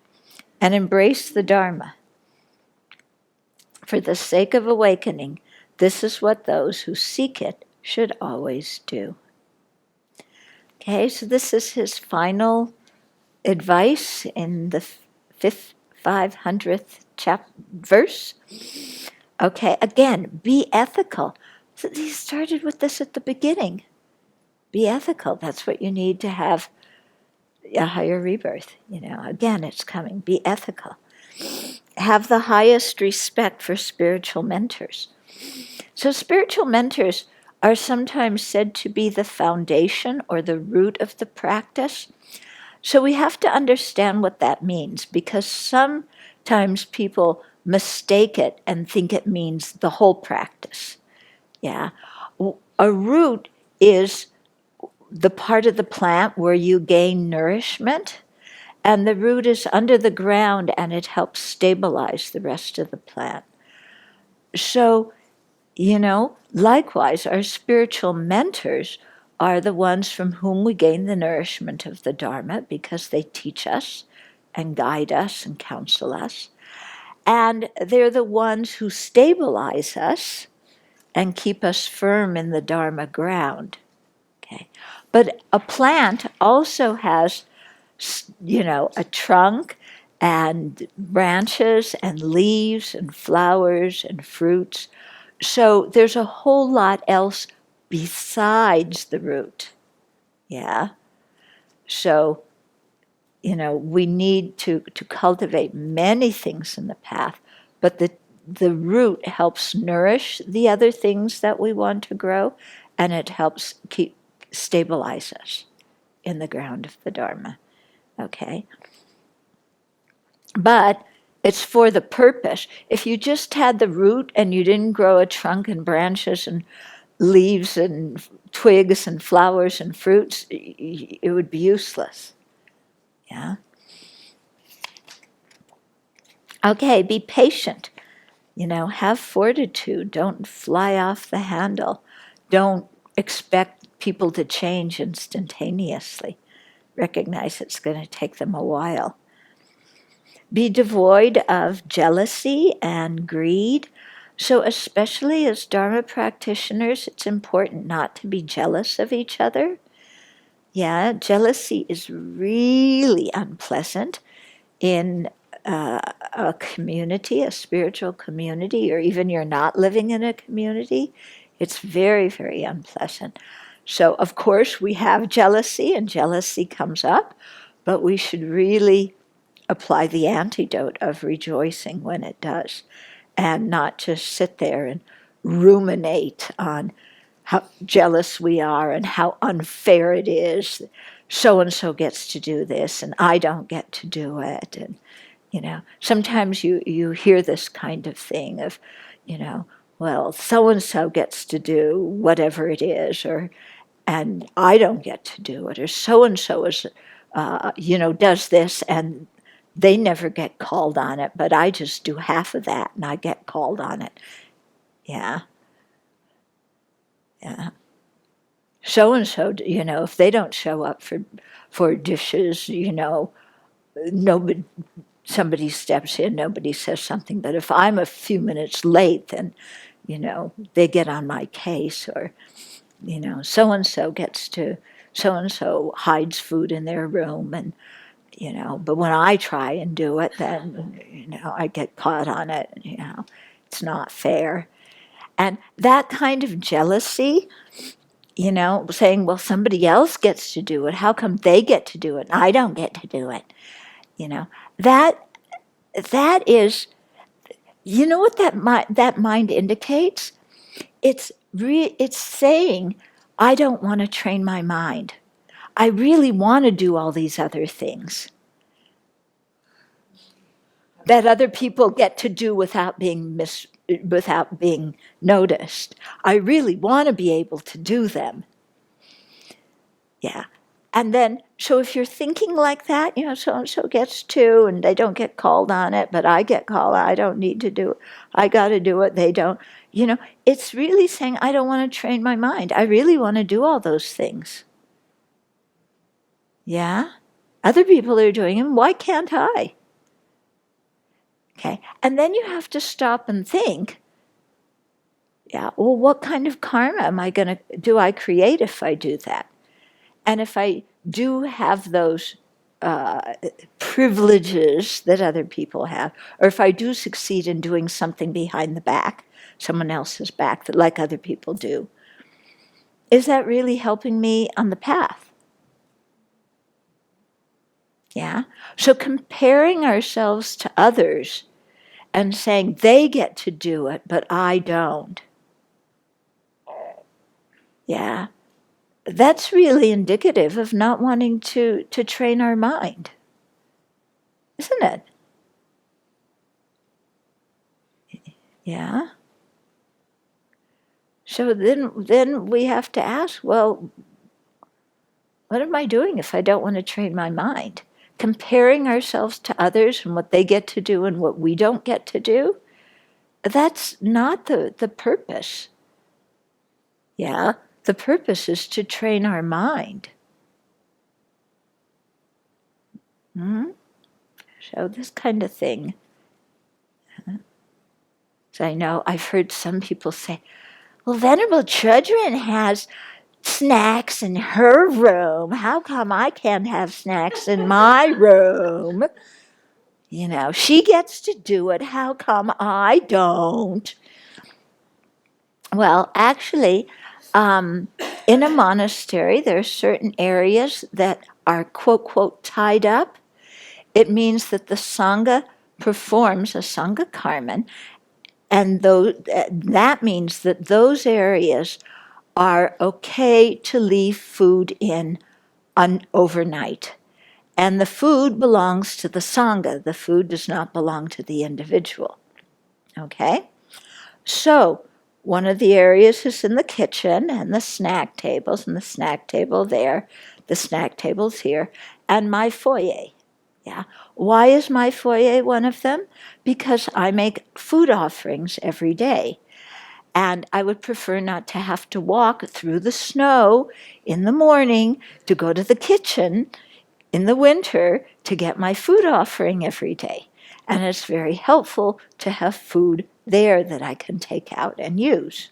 and embrace the Dharma. For the sake of awakening, this is what those who seek it should always do. Okay, so this is his final advice in the 500th verse. Okay, again, be ethical. So he started with this at the beginning. Be ethical. That's what you need to have a higher rebirth. Again, it's coming. Be ethical. Have the highest respect for spiritual mentors. So spiritual mentors are sometimes said to be the foundation or the root of the practice. So we have to understand what that means, because sometimes people mistake it and think it means the whole practice. Yeah. A root is the part of the plant where you gain nourishment, and the root is under the ground and it helps stabilize the rest of the plant. So, likewise, our spiritual mentors are the ones from whom we gain the nourishment of the Dharma, because they teach us and guide us and counsel us. And they're the ones who stabilize us and keep us firm in the Dharma ground. Okay. But a plant also has, a trunk and branches and leaves and flowers and fruits. So there's a whole lot else besides the root. Yeah. So, we need to cultivate many things in the path, but the root helps nourish the other things that we want to grow, and it helps stabilize us in the ground of the Dharma. Okay? But it's for the purpose. If you just had the root and you didn't grow a trunk and branches and leaves and twigs and flowers and fruits, it would be useless. Yeah? Okay, be patient. Have fortitude. Don't fly off the handle. Don't expect people to change instantaneously. Recognize it's going to take them a while. Be devoid of jealousy and greed. So especially as Dharma practitioners, it's important not to be jealous of each other. Yeah, jealousy is really unpleasant in a community, a spiritual community, or even you're not living in a community. It's very, very unpleasant. So, of course, we have jealousy, and jealousy comes up, but we should really apply the antidote of rejoicing when it does, and not just sit there and ruminate on how jealous we are and how unfair it is. So and so gets to do this, and I don't get to do it. And sometimes you hear this kind of thing of, well, so and so gets to do whatever it is, and I don't get to do it, or so and so is, does this and they never get called on it, but I just do half of that and I get called on it. Yeah. Yeah. So and so, if they don't show up for dishes, nobody, somebody steps in, nobody says something. But if I'm a few minutes late, then, they get on my case, or, so and so hides food in their room, and, but when I try and do it, then, I get caught on it, it's not fair. And that kind of jealousy, saying, well, somebody else gets to do it. How come they get to do it and I don't get to do it? That is, what that mind indicates? It's saying, I don't want to train my mind. I really want to do all these other things that other people get to do without being noticed. I really want to be able to do them. Yeah. And then, so if you're thinking like that, so-and-so gets to, and they don't get called on it, but I get called, I don't need to do it. I got to do it, they don't. It's really saying, I don't want to train my mind. I really want to do all those things. Yeah? Other people are doing them, why can't I? Okay. And then you have to stop and think, yeah, well, what kind of karma do I create if I do that? And if I do have those privileges that other people have, or if I do succeed in doing something behind the back, someone else's back, that like other people do, is that really helping me on the path? Yeah? So comparing ourselves to others and saying they get to do it, but I don't. Yeah? That's really indicative of not wanting to train our mind, isn't it? Yeah. So then we have to ask, well, what am I doing if I don't want to train my mind? Comparing ourselves to others and what they get to do and what we don't get to do, that's not the purpose. Yeah. The purpose is to train our mind. So this kind of thing. So I know I've heard some people say, well, Venerable Chudrin has snacks in her room. How come I can't have snacks in my room? She gets to do it. How come I don't? Well, actually, in a monastery, there are certain areas that are, quote, quote, tied up. It means that the Sangha performs a Sangha karma, and that means that those areas are okay to leave food in overnight. And the food belongs to the Sangha. The food does not belong to the individual. Okay? So, one of the areas is in the kitchen, and the snack tables, and the snack table there, the snack tables here, and my foyer. Yeah. Why is my foyer one of them? Because I make food offerings every day. And I would prefer not to have to walk through the snow in the morning to go to the kitchen in the winter to get my food offering every day. And it's very helpful to have food there that I can take out and use,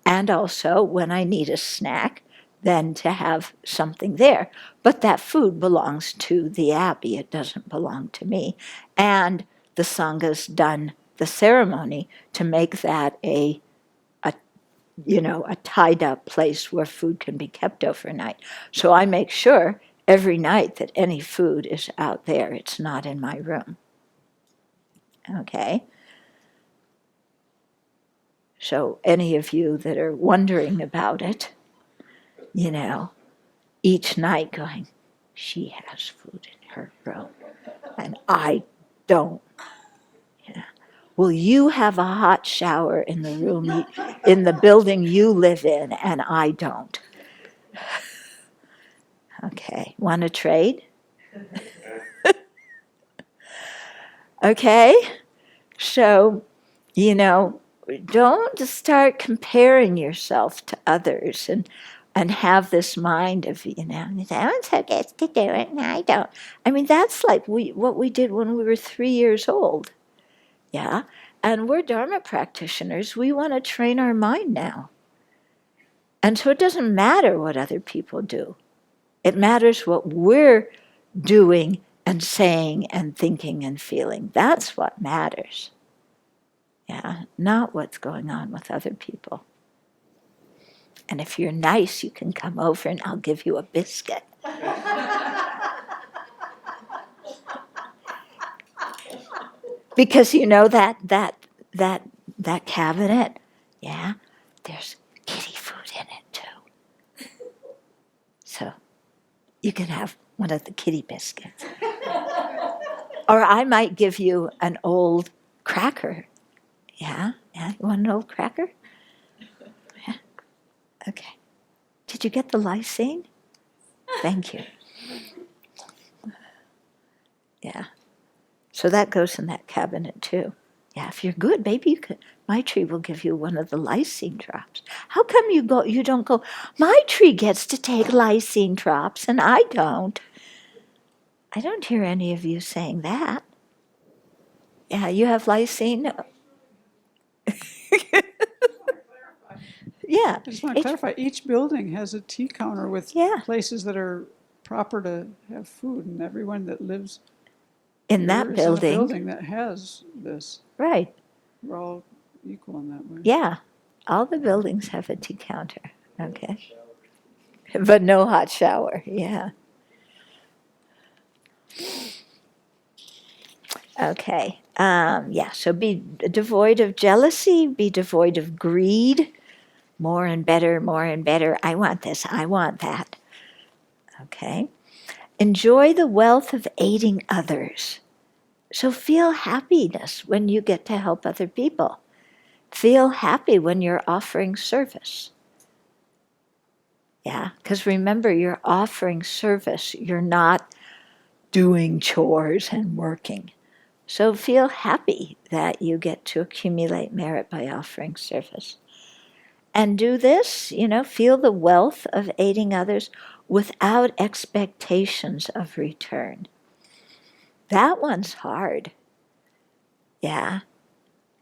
And also, when I need a snack, then to have something there. But that food belongs to the Abbey. It doesn't belong to me. And the Sangha's done the ceremony to make that a tied up place where food can be kept overnight. So I make sure every night that any food is out there. It's not in my room. Okay? So any of you that are wondering about it, each night going, she has food in her room and I don't. Well, you have a hot shower in the room, in the building you live in, and I don't. Okay, want to trade? Okay, so, don't start comparing yourself to others and have this mind of, so-and-so gets to do it and I don't. I mean, that's like what we did when we were 3 years old. Yeah, and we're Dharma practitioners. We want to train our mind now. And so it doesn't matter what other people do. It matters what we're doing and saying and thinking and feeling. That's what matters. Yeah, not what's going on with other people. And if you're nice, you can come over and I'll give you a biscuit. Because that cabinet, yeah, there's kitty food in it too. So you can have one of the kitty biscuits. Or I might give you an old cracker. Yeah, you want an old cracker? Yeah. Okay. Did you get the lysine? Thank you. Yeah. So that goes in that cabinet too. Yeah, if you're good, maybe you could. My tree will give you one of the lysine drops. How come you don't go, my tree gets to take lysine drops and I don't? I don't hear any of you saying that. Yeah, you have lysine? Yeah. I just want to clarify, each building has a tea counter with places that are proper to have food, and everyone that lives in that building. In a building that has this. Right. We're all equal in that way. Yeah. All the buildings have a tea counter. Okay. But no hot shower. Yeah. Okay. So be devoid of jealousy, be devoid of greed. More and better, more and better. I want this, I want that. Okay. Enjoy the wealth of aiding others. So feel happiness when you get to help other people. Feel happy when you're offering service. Yeah, because remember, you're offering service. You're not doing chores and working. So feel happy that you get to accumulate merit by offering service. And do this, feel the wealth of aiding others without expectations of return. That one's hard. Yeah.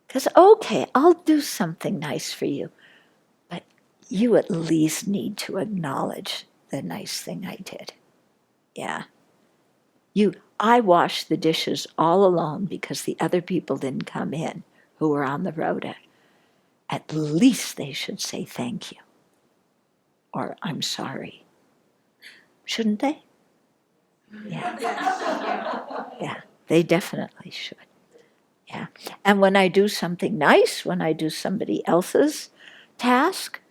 Because, okay, I'll do something nice for you, but you at least need to acknowledge the nice thing I did. Yeah. I washed the dishes all alone because the other people didn't come in who were on the road. At least they should say thank you or I'm sorry. Shouldn't they? Yeah. Yeah, they definitely should. Yeah. And when I do something nice, when I do somebody else's task,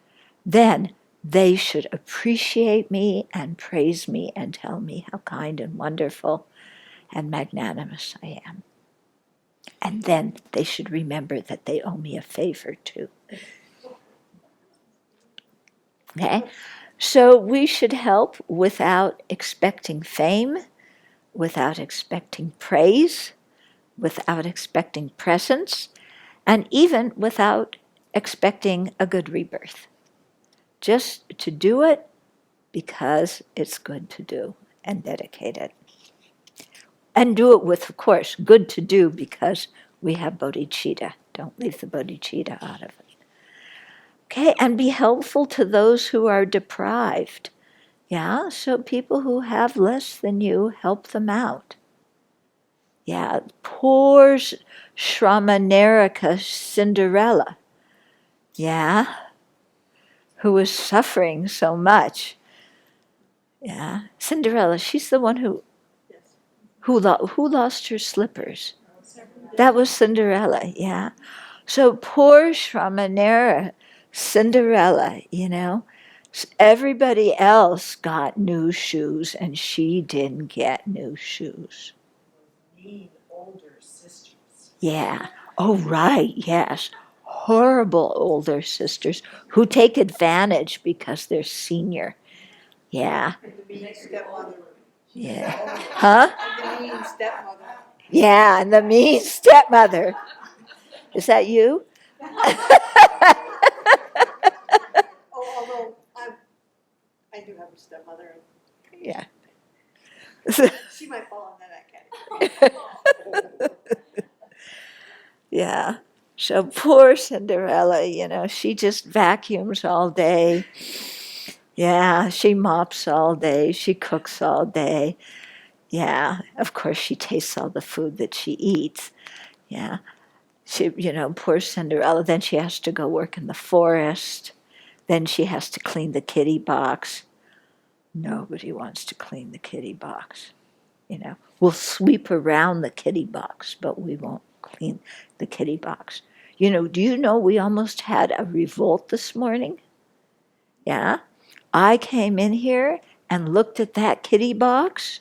then they should appreciate me and praise me and tell me how kind and wonderful and magnanimous I am. And then they should remember that they owe me a favor too. Okay? So we should help without expecting fame, without expecting praise, without expecting presence, and even without expecting a good rebirth. Just to do it because it's good to do and dedicated. And do it with, of course, good to do because we have bodhicitta. Don't leave the bodhicitta out of it. Okay, and be helpful to those who are deprived. Yeah, so people who have less than you, help them out. Yeah, poor Shramanarika Cinderella. Yeah, who was suffering so much. Yeah, Cinderella, she's the one who lost her slippers. That was Cinderella, yeah. So poor Shramanera, Cinderella, everybody else got new shoes and she didn't get new shoes. Mean older sisters. Yeah. Oh, right, yes. Horrible older sisters who take advantage because they're senior. Yeah. And the mean stepmother. Yeah. Huh? And the mean stepmother. Yeah, and the mean stepmother. Is that you? Although I do have a stepmother. Yeah. She might fall in that category. Yeah. So poor Cinderella, she just vacuums all day. Yeah, she mops all day. She cooks all day. Yeah, of course she tastes all the food that she eats. Yeah. She, poor Cinderella. Then she has to go work in the forest. Then she has to clean the kitty box. Nobody wants to clean the kitty box. We'll sweep around the kitty box, but we won't clean the kitty box. Do you know we almost had a revolt this morning? Yeah. I came in here and looked at that kitty box,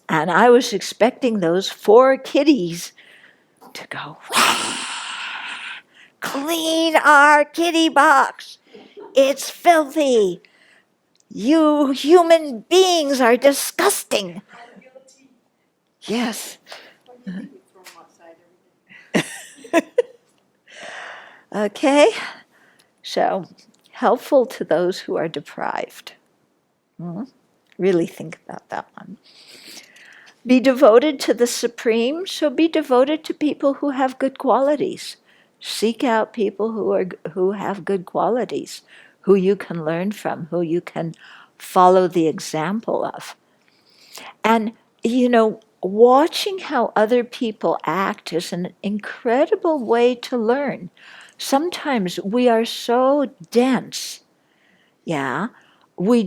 and I was expecting those 4 kitties to go, clean our kitty box. It's filthy. You human beings are disgusting. Yes. Okay. So, helpful to those who are deprived. Really think about that one. Be devoted to the Supreme, so be devoted to people who have good qualities. Seek out people who have good qualities, who you can learn from, who you can follow the example of. And, watching how other people act is an incredible way to learn. Sometimes we are so dense, yeah, we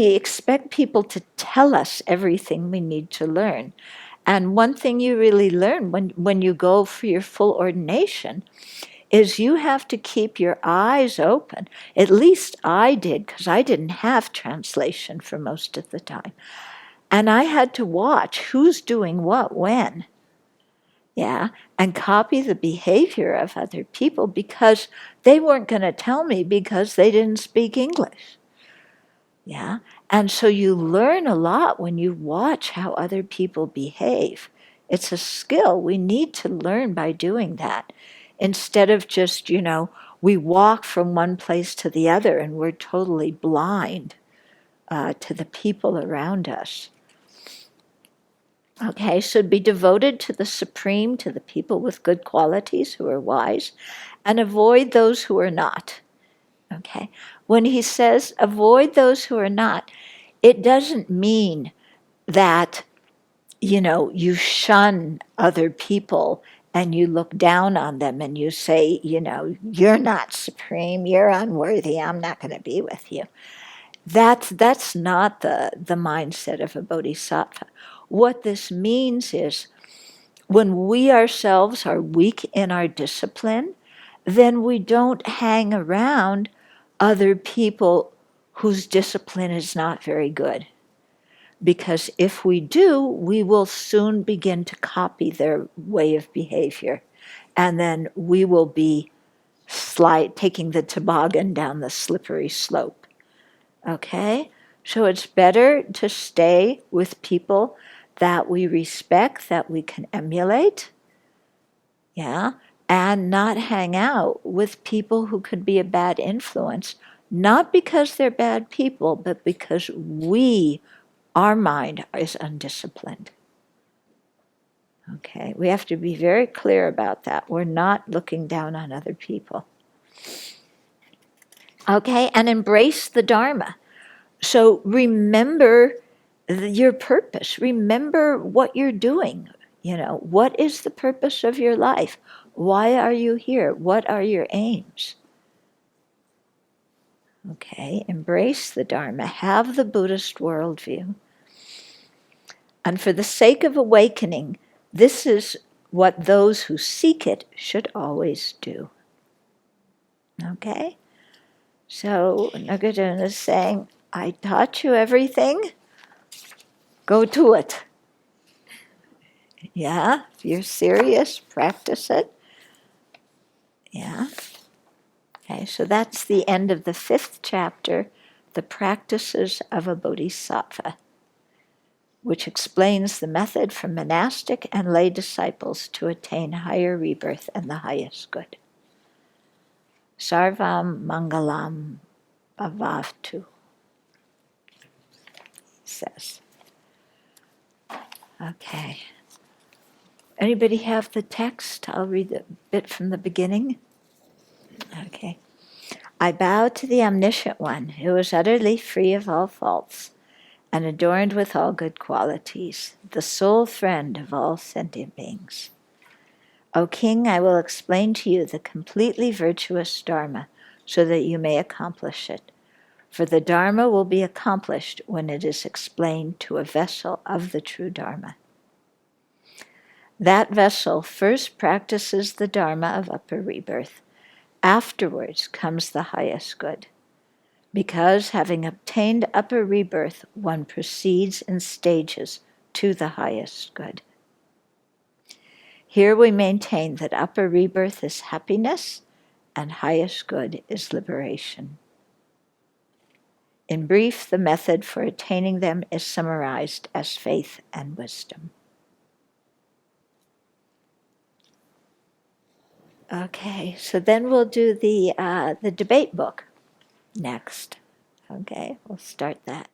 expect people to tell us everything we need to learn. And one thing you really learn when you go for your full ordination is you have to keep your eyes open. At least I did, because I didn't have translation for most of the time. And I had to watch who's doing what when. Yeah, and copy the behavior of other people because they weren't going to tell me because they didn't speak English. Yeah, and so you learn a lot when you watch how other people behave. It's a skill we need to learn by doing that. Instead of just, we walk from one place to the other and we're totally blind to the people around us. Okay, so be devoted to the Supreme, to the people with good qualities who are wise, and avoid those who are not. Okay, when he says avoid those who are not, it doesn't mean that, you shun other people and you look down on them and you say, you're not supreme, you're unworthy, I'm not going to be with you. That's not the mindset of a bodhisattva. What this means is when we ourselves are weak in our discipline, then we don't hang around other people whose discipline is not very good. Because if we do, we will soon begin to copy their way of behavior. And then we will be taking the toboggan down the slippery slope. Okay? So it's better to stay with people that we respect, that we can emulate. Yeah? And not hang out with people who could be a bad influence, not because they're bad people, but because we our mind is undisciplined. Okay, we have to be very clear about that. We're not looking down on other people. Okay, and embrace the Dharma. So remember your purpose. Remember what you're doing. What is the purpose of your life? Why are you here? What are your aims? Okay, embrace the Dharma. Have the Buddhist worldview. And for the sake of awakening, this is what those who seek it should always do. Okay? So Nagarjuna is saying, I taught you everything. Go to it. Yeah, if you're serious, practice it. Yeah. Okay, so that's the end of the 5th chapter, The Practices of a Bodhisattva, which explains the method for monastic and lay disciples to attain higher rebirth and the highest good. Sarvam Mangalam Bhavatu, he says. Okay. Anybody have the text? I'll read a bit from the beginning. Okay. I bow to the Omniscient One, who is utterly free of all faults and adorned with all good qualities, the sole friend of all sentient beings. O King, I will explain to you the completely virtuous Dharma so that you may accomplish it. For the Dharma will be accomplished when it is explained to a vessel of the true Dharma. That vessel first practices the Dharma of upper rebirth. Afterwards comes the highest good. Because having obtained upper rebirth, one proceeds in stages to the highest good. Here we maintain that upper rebirth is happiness and highest good is liberation. In brief, the method for attaining them is summarized as faith and wisdom. Okay, so then we'll do the debate book next. Okay, we'll start that.